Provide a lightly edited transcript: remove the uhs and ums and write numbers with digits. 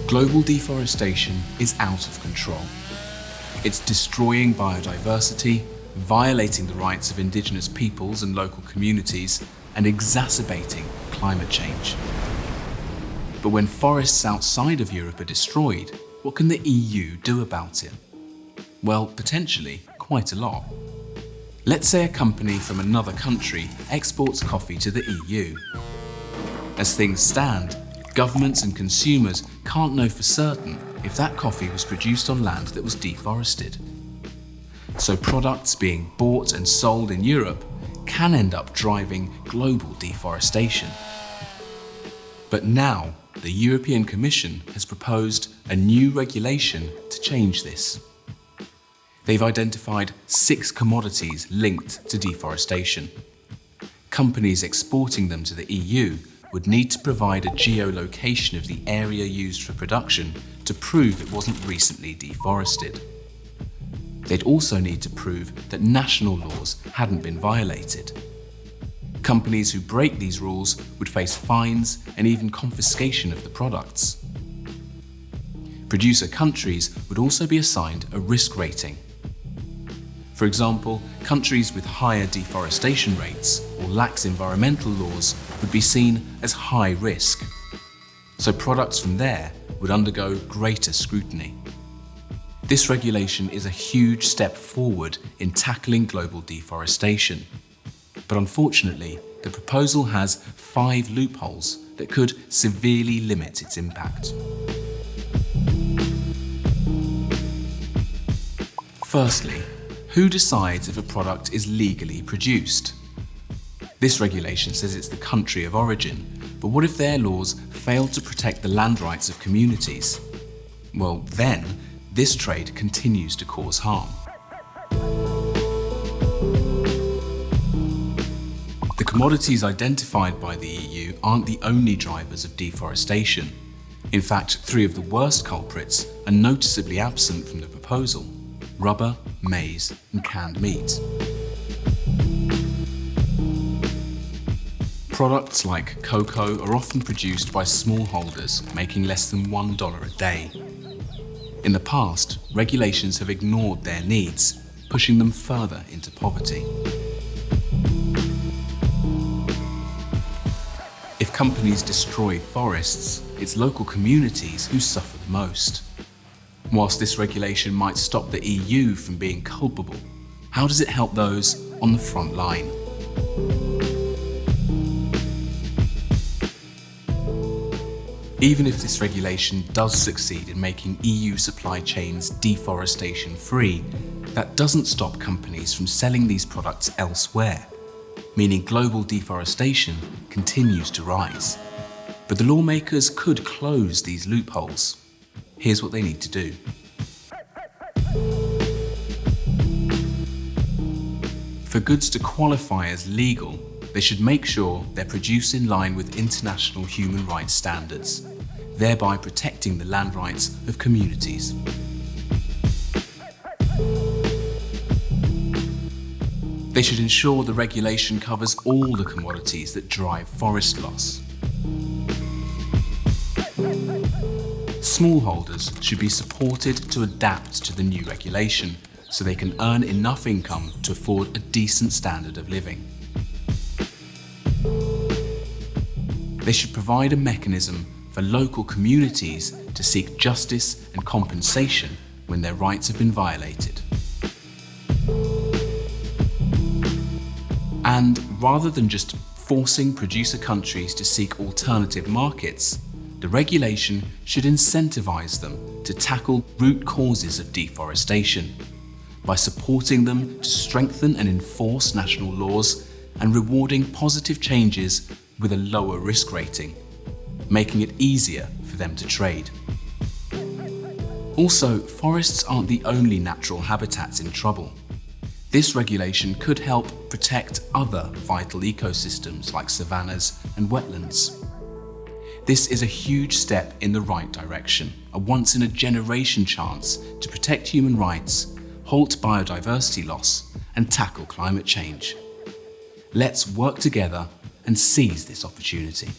Global deforestation is out of control. It's destroying biodiversity, violating the rights of indigenous peoples and local communities, and exacerbating climate change. But when forests outside of Europe are destroyed, what can the EU do about it? Well, potentially quite a lot. Let's say a company from another country exports coffee to the EU. As things stand, governments and consumers can't know for certain if that coffee was produced on land that was deforested. So products being bought and sold in Europe can end up driving global deforestation. But now, the European Commission has proposed a new regulation to change this. They've identified 6 commodities linked to deforestation. Companies exporting them to the EU would need to provide a geolocation of the area used for production to prove it wasn't recently deforested. They'd also need to prove that national laws hadn't been violated. Companies who break these rules would face fines and even confiscation of the products. Producer countries would also be assigned a risk rating. For example, countries with higher deforestation rates or lax environmental laws would be seen as high risk. So products from there would undergo greater scrutiny. This regulation is a huge step forward in tackling global deforestation. But unfortunately, the proposal has 5 loopholes that could severely limit its impact. Firstly, who decides if a product is legally produced? This regulation says it's the country of origin, but what if their laws fail to protect the land rights of communities? Well, then, this trade continues to cause harm. The commodities identified by the EU aren't the only drivers of deforestation. In fact, 3 of the worst culprits are noticeably absent from the proposal: rubber, maize, and canned meat. Products like cocoa are often produced by smallholders making less than $1 a day. In the past, regulations have ignored their needs, pushing them further into poverty. If companies destroy forests, it's local communities who suffer the most. Whilst this regulation might stop the EU from being culpable, how does it help those on the front line? Even if this regulation does succeed in making EU supply chains deforestation-free, that doesn't stop companies from selling these products elsewhere, meaning global deforestation continues to rise. But the lawmakers could close these loopholes. Here's what they need to do. For goods to qualify as legal, they should make sure they're produced in line with international human rights standards, thereby protecting the land rights of communities. They should ensure the regulation covers all the commodities that drive forest loss. Smallholders should be supported to adapt to the new regulation so they can earn enough income to afford a decent standard of living. They should provide a mechanism for local communities to seek justice and compensation when their rights have been violated. And rather than just forcing producer countries to seek alternative markets, the regulation should incentivize them to tackle root causes of deforestation by supporting them to strengthen and enforce national laws and rewarding positive changes with a lower risk rating, making it easier for them to trade. Also, forests aren't the only natural habitats in trouble. This regulation could help protect other vital ecosystems like savannas and wetlands. This is a huge step in the right direction, a once-in-a-generation chance to protect human rights, halt biodiversity loss, and tackle climate change. Let's work together and seize this opportunity.